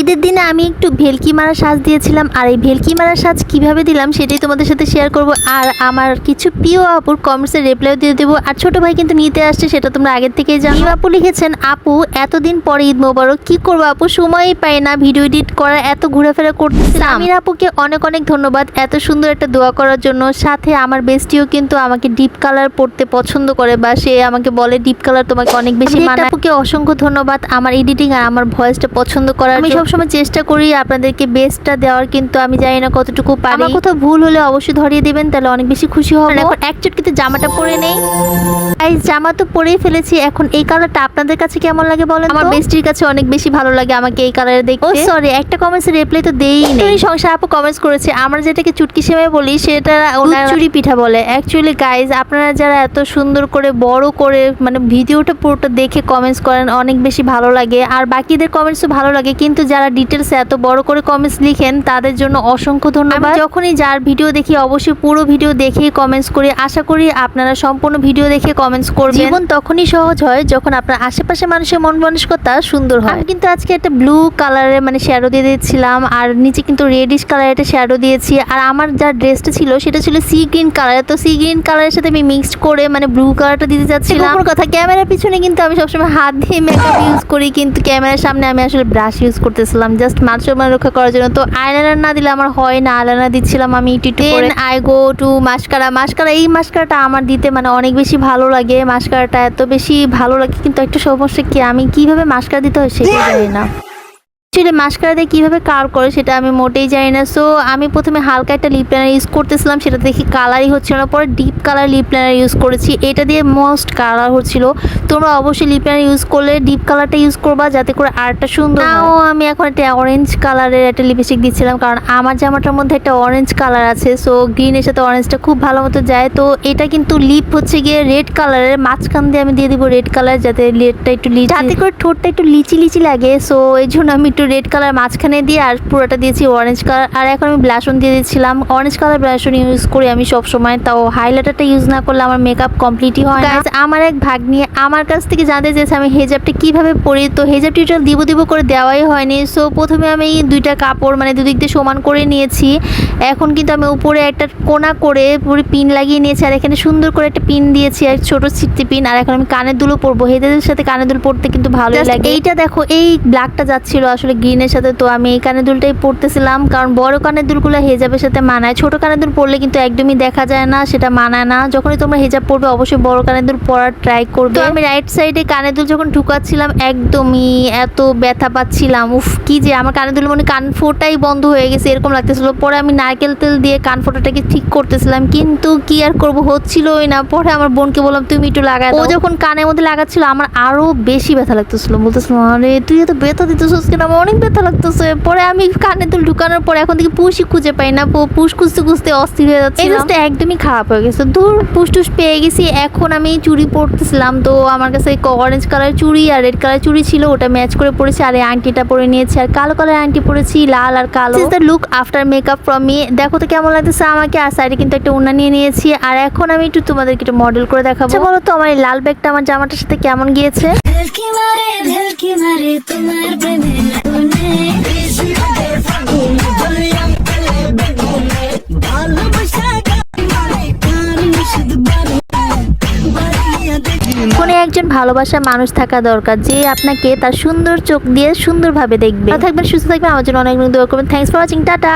ঈদের দিনে আমি একটু ভেলকি মারা সাজ দিয়েছিলাম, আর এই ভেলকি মারা সাজ কিভাবে দিলাম সেটাই তোমাদের সাথে শেয়ার করব। আর আমার কিছু প্রিয় আপুর কমেন্টসের রিপ্লাই দিয়ে দেবো। আর ছোট ভাই কিন্তু নিতে আসছে, সেটা তোমরা আগের থেকেই জানো। আপু লিখেছেন, আপু এতদিন পরে ঈদ মোবারক, কি করবো আপু, সময়ই পাই না ভিডিও এডিট করা, এত ঘোরাফেরা করতেছি। আমির আপুকে অনেক অনেক ধন্যবাদ এত সুন্দর একটা দোয়া করার জন্য। সাথে আমার বেস্টিও কিন্তু আমাকে ডিপ কালার পড়তে পছন্দ করে, বা সে আমাকে বলে ডিপ কালার তোমাকে অনেক বেশি মানায়। আপুকে অসংখ্য ধন্যবাদ আমার এডিটিং আর আমার ভয়েসটা পছন্দ করার। আমি সবসময় চেষ্টা করি আপনাদেরকে বেস্টটা দেওয়ার, কিন্তু আমি জানি না কতটুকু পারি। আমার কোথাও ভুল হলে অবশ্যই ধরিয়ে দিবেন, তাহলে অনেক বেশি খুশি হব। এখন এক চটকিতে জামাটা পরে নেই। এই জামা তো পরেই ফেলেছি, এখন এই কালারটা আপনাদের কাছে কেমন লাগে বলেন। আমার বেস্টির কাছে অনেক বেশি ভালো লাগে আমাকে এই কালারে দেখতে। ও সরি, একটা কমেন্টস রিপ্লাই তো দেই নেই। সংসার আপু কমেন্টস করেছে, আমরা যেটাকে চুটকি সেমাই বলি সেটা ওনারা চুরি পিঠা বলে। অ্যাকচুয়ালি গাইজ, আপনারা যারা এত সুন্দর করে বড় করে মানে ভিডিওটা পুরোটা দেখে কমেন্টস করেন, অনেক বেশি ভালো লাগে। আর বাকিদের কমেন্টসও ভালো লাগে, কিন্তু যারা ডিটেলস এত বড় করে কমেন্টস লিখেন তাদের জন্য অসংখ্য ধন্যবাদ। যখনই যার ভিডিও দেখি অবশ্যই পুরো ভিডিও দেখেই কমেন্টস করি। আশা করি আপনারা সম্পূর্ণ ভিডিও দেখে কমেন্টস করবেন। জীবন তখনই সহজ হয় যখন আপনার আশেপাশে মানুষের মন মানসিকতা সুন্দর হয়। আমি কিন্তু আজকে একটা ব্লু কালারের মানে শ্যাডো দিয়ে দিয়েছিলাম, আর নিচে কিন্তু রেডিশ কালারের একটা শ্যাডো দিয়েছি। আর আমার যা ড্রেসটা ছিল সেটা ছিল সি গ্রিন কালার, তো সি গ্রিন কালারের সাথে আমি মিক্সড করে মানে ব্লু কালারটা দিতে চাচ্ছিলাম। আমার কথা, ক্যামেরার পিছনে কিন্তু আমি সবসময় হাত দিয়ে মেকআপ ইউজ করি, কিন্তু ক্যামেরার সামনে আমি আসলে ব্রাশ ইউজ করতেছিলাম জাস্ট মান সম্মান রক্ষা করার জন্য। তো আইলাইনার না দিলে আমার হয় না, আইলাইনার দিচ্ছিলাম আমি একটু করে। I go to mascara. এই মাস্কারাটা আমার দিতে মানে অনেক বেশি ভালো লাগে। মাস্কারাটা এত বেশি ভালো লাগে, কিন্তু একটা সমস্যা কি, আমি কিভাবে মাস্কারা দিতে হয় সেটা জানি না। অ্যাকচুয়ালি মাস্কারা দিয়ে কীভাবে কালার করে সেটা আমি মোটেই জানি না। সো আমি প্রথমে হালকা একটা লিপ লাইনার ইউজ করতেছিলাম, সেটা দেখি কালারই হচ্ছিল না। পরে deep colour lip liner use করেছি, এটা দিয়ে মোস্ট কালার হচ্ছিল। তোমরা অবশ্যই লিপ লাইনার ইউজ করলে ডিপ কালারটা ইউজ করবা, যাতে করে আর্টটা সুন্দর হয়। নাও আমি এখন একটা অরেঞ্জ কালারের একটা লিপস্টিক দিচ্ছিলাম, কারণ আমার জামাটার মধ্যে একটা অরেঞ্জ কালার আছে। সো গ্রিনের সাথে অরেঞ্জটা খুব ভালো মতো যায়। তো এটা কিন্তু লিপ হচ্ছে গিয়ে রেড কালারের, মাঝখান দিয়ে আমি দিয়ে দিব রেড কালার, যাতে লেটটা একটু লিচি, যাতে করে ঠোঁটটা একটু লিচি লিচি লাগে। সো এই জন্য আমি একটু রেড কালার মাঝখানে দিয়ে আর পুরোটা দিয়েছি অরেঞ্জ কালার। আর এখন আমি ব্লাশন দিয়ে দিচ্ছিলাম। অরেঞ্জ কালার ব্লাশন ইউজ করি আমি সব সময়, তাও হাইলাইটারটা ইউজ না করলে আমার মেকআপ কমপ্লিটই হয় না। আমার এক ভাগ্নি আমার কাছ থেকে জানতে চেয়েছে আমি হেজাবটা কিভাবে পরি, তো হেজাব টিউটোরিয়াল দিব করে দেওয়াই হয়নি। সো প্রথমে আমি দুইটা কাপড় মানে দুদিক দিয়ে সমান করে নিয়েছি। এখন কিন্তু আমি উপরে একটা কোনা করে পুরো পিন লাগিয়ে নিয়েছি, আর এখানে সুন্দর করে একটা পিন দিয়েছি, আর ছোট ছিটতে পিন। আর এখন আমি কানের দুলও পরবো, হেজাবের সাথে কানের দুল পরতে কিন্তু ভালোই লাগে। এইটা দেখো, এই ব্ল্যাকটা যাচ্ছিল আসলে গ্রিনের সাথে, তো আমি এই কানের দুলটাই পরতেছিলাম, কারণ বড় কানের দুলগুলো হেজাবের সাথে মানায়। ছোট কানের দুল পরলে কিন্তু একদমই দেখা যায় না, সেটা মানায় না। যখনই তোমরা হেজাব পরবে অবশ্যই বড় কানের দুল পরার ট্রাই করবে। তো আমি রাইট সাইডে কানের দুল যখন ঢুকাচ্ছিলাম একদমই এত ব্যথা পাচ্ছিলাম, উফ কি যে, আমার কানের দুল কান ফোটাই বন্ধ হয়ে গেছে এরকম লাগতেছিল। পরে আমি নারকেল তেল দিয়ে কান ফোটাটাকে ঠিক করতেছিলাম, কিন্তু কি আর করবো, হচ্ছিলই না। পরে আমার বোনকে বললাম তুমি একটু লাগাই দাও। ও যখন কানের মধ্যে লাগাচ্ছিল আমার আরো বেশি ব্যথা লাগতেছিল, বলতেছিল আরে তুই এত ব্যথা দিতেছিস কেন, আমার অনেক ব্যথা লাগতেছে। পরে আমি কানের দুল ঢুকানোর পরে এখন থেকে পুষই খুঁজে পাই না, পুষ খুঁজতে খুঁজতে অস্থির হয়ে যাচ্ছে। এই জিনিসটা একদমই খারাপ হয়ে গেছে। দূর পুষ টুস পেয়ে গেছি। এখন আমি চুড়ি পরতেছিলাম, তো আমার কাছে অরেঞ্জ কালার চুড়ি আর রেড কালার চুড়ি ছিল, ওটা ম্যাচ করে পরেছি। আর এই আংটিটা পরে নিয়েছি, আর কালো কালার আংটি পরেছি, লাল আর কালো। This is the look after makeup from me. দেখো তো কেমন লাগতেছে আমাকে। আর সাইডে কিন্তু একটা ওড়না নিয়ে নিয়েছি। আর এখন আমি একটু তোমাদেরকে একটু মডেল করে দেখাবো। আচ্ছা বলো তো আমার এই লাল ব্যাগটা আমার জামাটার সাথে কেমন গিয়েছে। কোন একজন ভালোবাসার মানুষ থাকা দরকার, যে আপনাকে তার সুন্দর চোখ দিয়ে সুন্দরভাবে দেখবে। থাকবেন, সুস্থ থাকবেন, আমার জন্য অনেক দোয়া করবেন। Thanks for watching, tata.